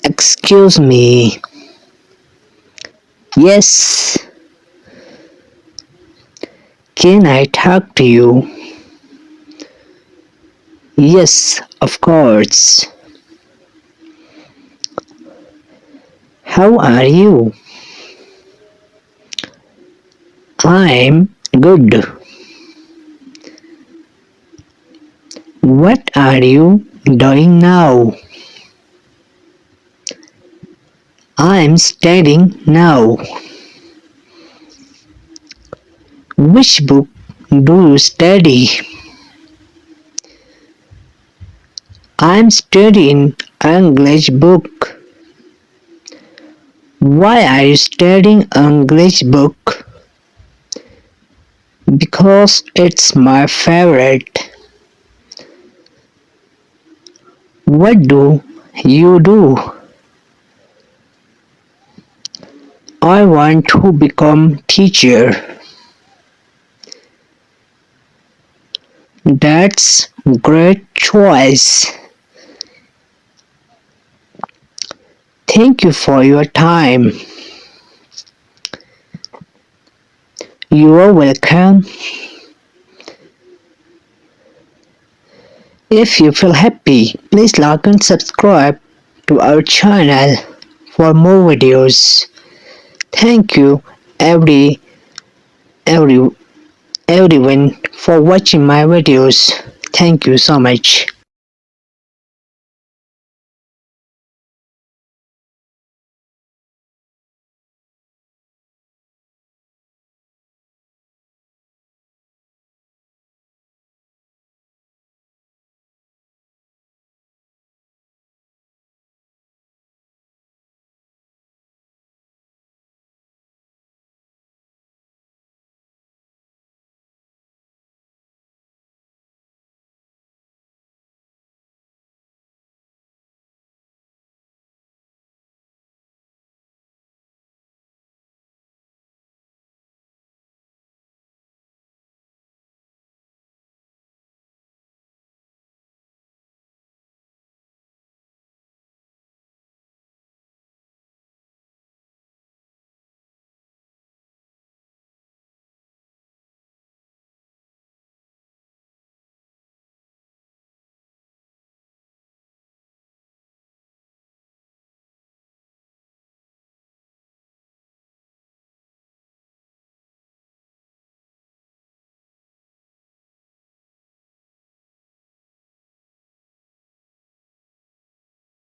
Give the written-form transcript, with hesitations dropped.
Excuse me. Yes. Can I talk to you? Yes, of course. How are you? I'm good. What are you doing now? I'm studying now. Which book do you study? I'm studying English book. Why are you studying English book? Because it's my favorite. What do you do? I want to become teacher. That's great choice. Thank you for your time. You are welcome. If you feel happy, please like and subscribe to our channel for more videos. Thank you every everyone for watching my videos. Thank you so much.